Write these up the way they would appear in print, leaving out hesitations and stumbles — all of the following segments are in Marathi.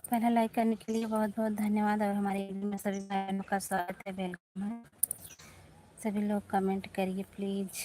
पहला लाइक करने के लिए बहुत बहुत धन्यवाद। और हमारे वीडियो में सभी बहनों का स्वागत है, वेलकम है। सभी लोग कमेंट करिए प्लीज़।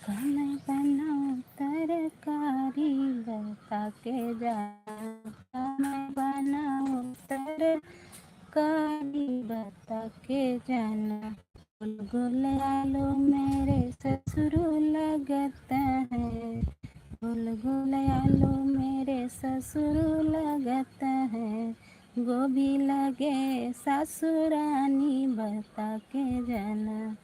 खाना बनाऊं तरकारी बता के जाना, खाना बनाऊं तरकारी बता के जाना। गुलगुल आलू मेरे ससुर लगता है, गुलगुल आलू मेरे ससुर लगता है। गोभी लगे सासुरानी बता के जाना,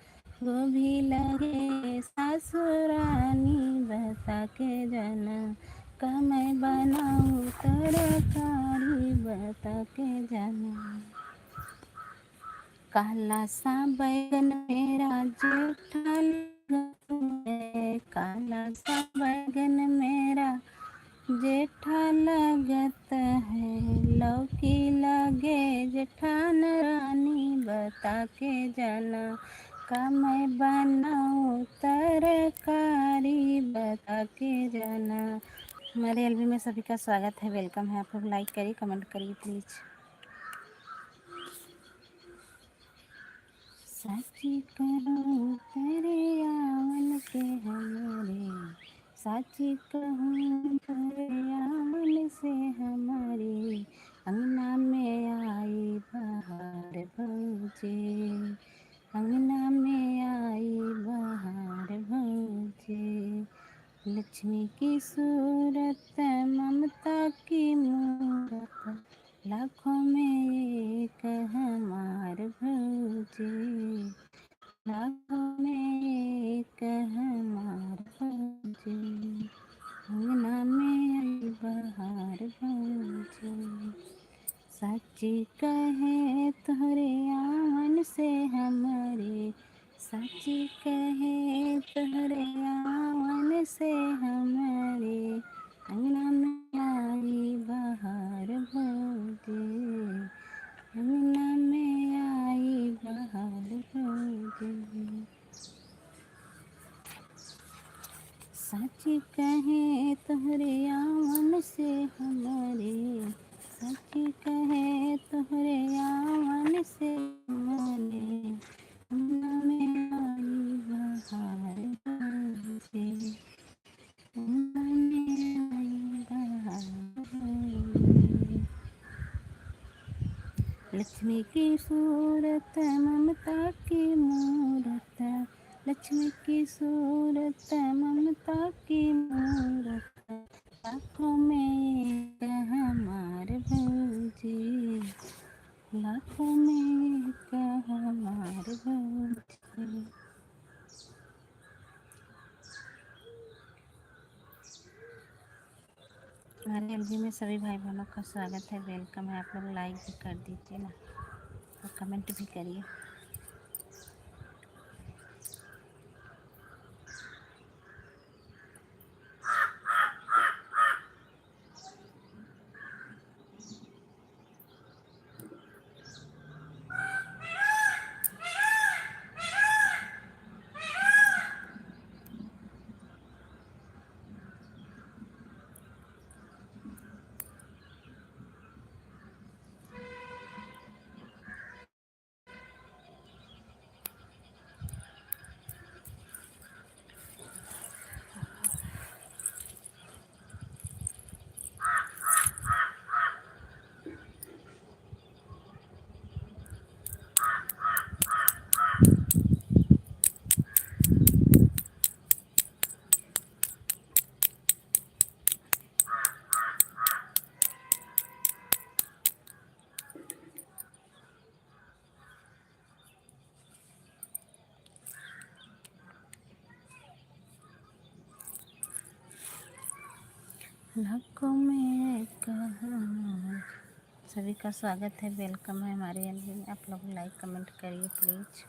गोभी लगे सासुरानी बता के जाना। का मैं बनाऊं तरकारी बता के जाना। काला सा बैगन मेरा जेठा लगता है, काला सा बैगन मेरा जेठा लगता है। लौकी लगे जेठान रानी बता के जाना, का मैं बनाऊं तरकारी बता के जाना। हमारे एलबी में सभी का स्वागत है, वेलकम है। आप लोग लाइक करिए, कमेंट करिए प्लीज़। साची कहूँ तेरे आवन से हमारे, साची कहूँ तेरे आवन से हमारे। अंगना में आई बहार भौजे, अंगना में आई बहार भौजे। लक्ष्मी की सूरत ममता की मूरत, लाखों में एक हमार भौजे, लाखों में एक हमार भौजे। अंगना में आई बहार भौजे। साची कहे तोहरे आवन से हमारे, साची कहे तोहरे आवन से हमारे। अंगना में आई बहार भौजे, अंगना में आई बहार भौजे। साची कहे तोहरे आवन से हमारे, साची कहे तोहरे आवन से हमारे। अंगना में आई बहार भौजे, अंगना में आई बहार भौजे। लक्ष्मी की सूरत ममता की मूरत, लक्ष्मी की सूरत ममता की मूरत। लाखों में एक हमार भौजे, लाखों में एक हमार भौजे। हमारे एलबी में सभी भाई बहनों का स्वागत है, वेलकम है। आप लोग लाइक भी कर दीजिए ना, और कमेंट भी करिए। लखों में कहा। सभी का स्वागत है, वेलकम है हमारे एलबी में। आप लोग लाइक कमेंट करिए please.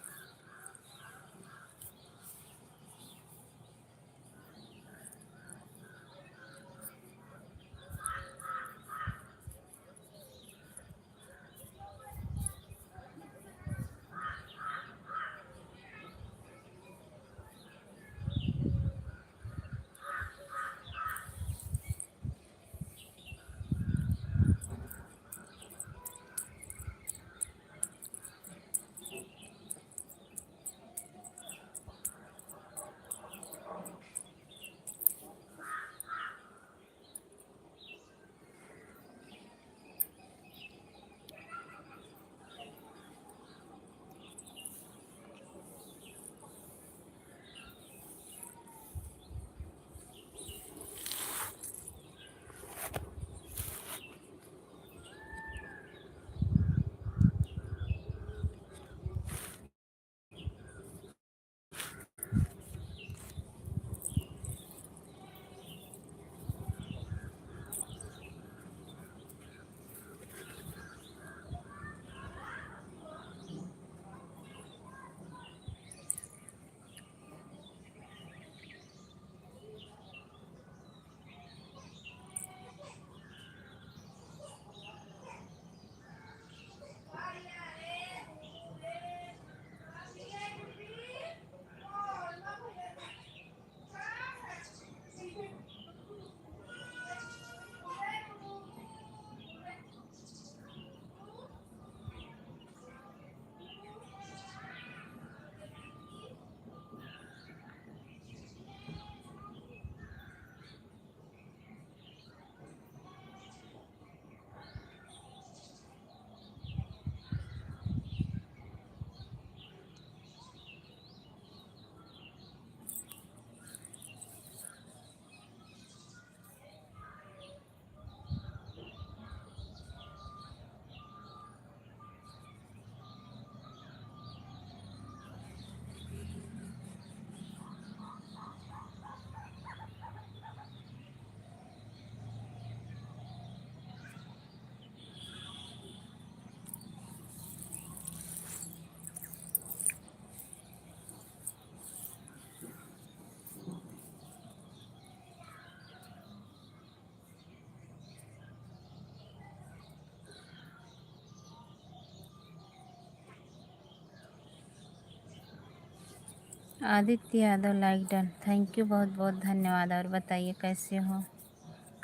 Aditya Yadav like done, thank you, बहुत बहुत धन्यवाद। और बताइए कैसे हो?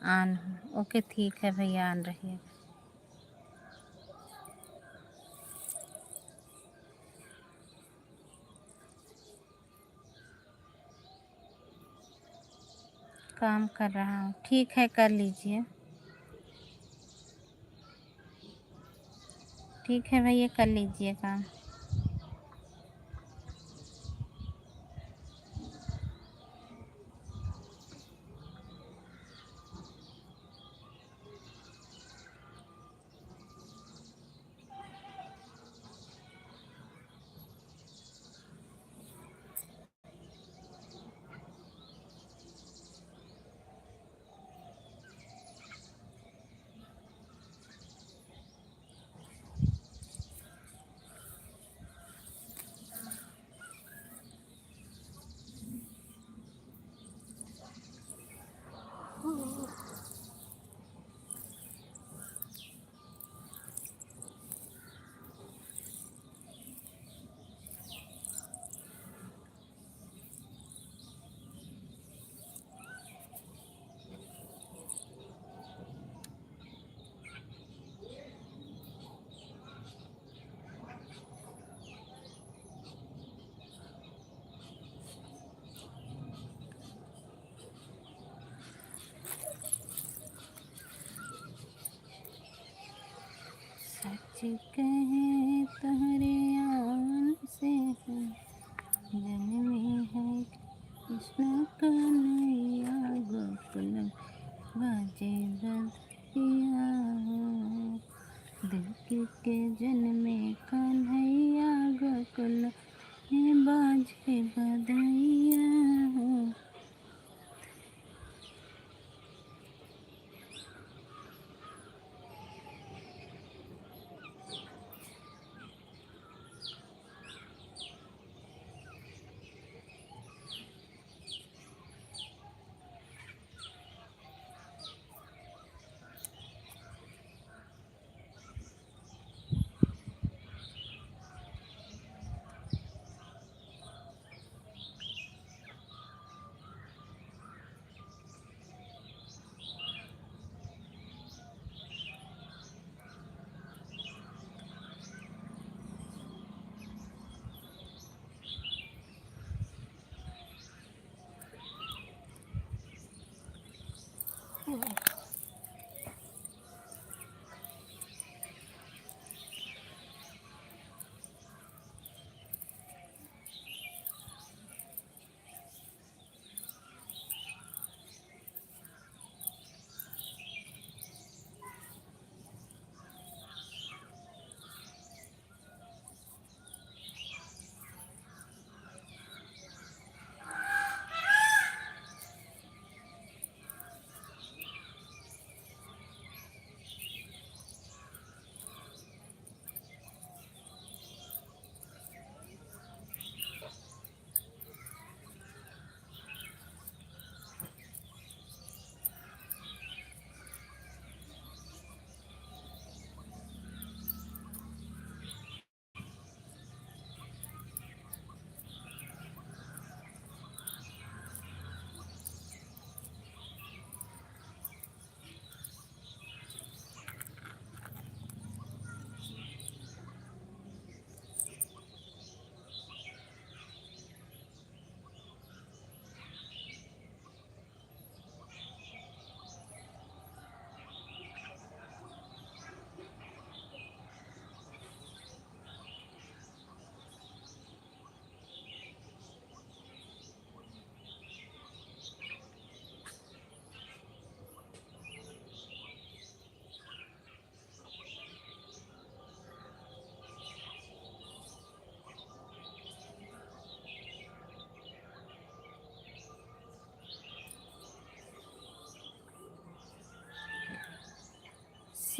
ऑन हो? ओके ठीक है भैया, ऑन रहिए। काम कर रहा हूँ, ठीक है कर लीजिए। ठीक है भैया, कर लीजिए काम। सच कहे तुम्हारे आन से जन्मे है कृष्ण कन्हैया, गोकुल बाजे बधिया हो। दिल के जन्मे कन्हैया, गोकुल में बाजे बधैया हो।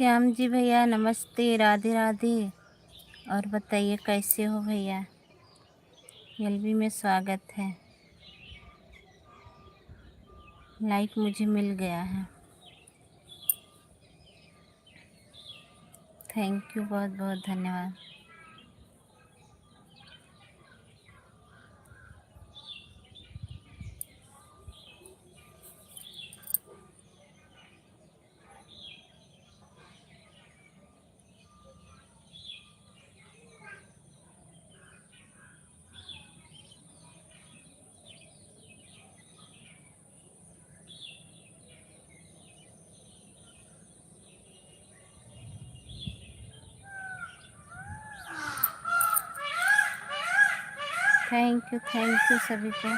श्याम जी भैया नमस्ते, राधे राधे। और बताइए कैसे हो भैया? एलबी में स्वागत है। लाइक मुझे मिल गया है, थैंक यू, बहुत बहुत धन्यवाद। थैंक यू सभी को।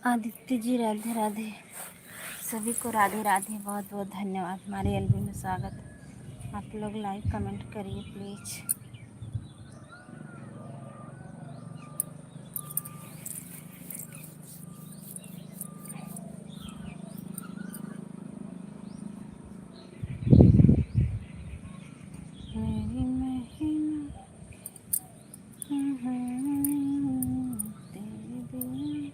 आदित्य जी राधे राधे, सभी को राधे राधे, बहुत बहुत धन्यवाद। हमारे एलबी में स्वागत। आप लोग लाइक कमेंट करिए प्लीज़। मेरी महीना तेरे बिना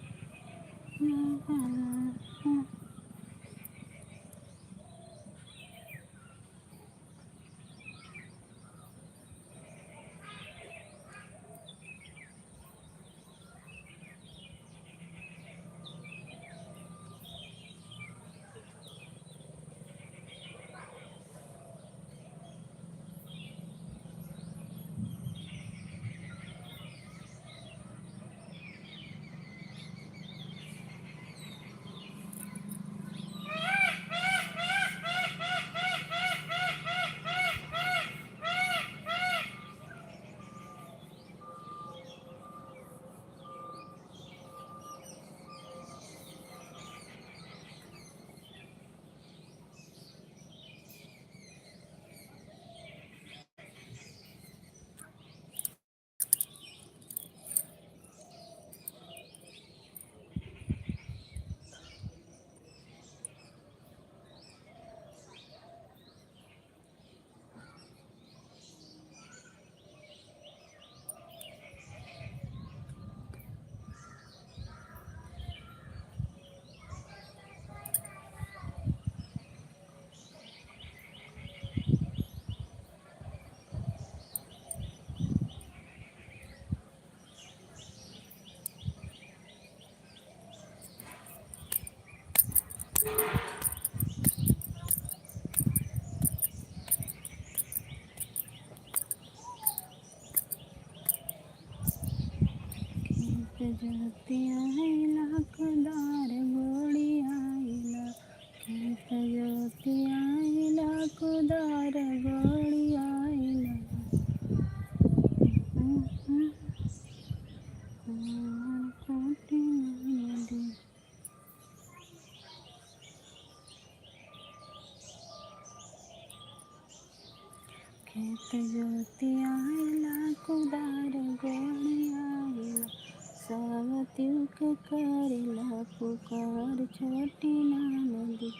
ज्योति आईला कुदार गोड़ी आईला, खेत ज्योति आईला कुदार गोड़ी आईला। कोटी नदी खेत ज्योति आईला कुदार गोड़ी आईला, सावतियों के करेला पुकार छोटी नदी,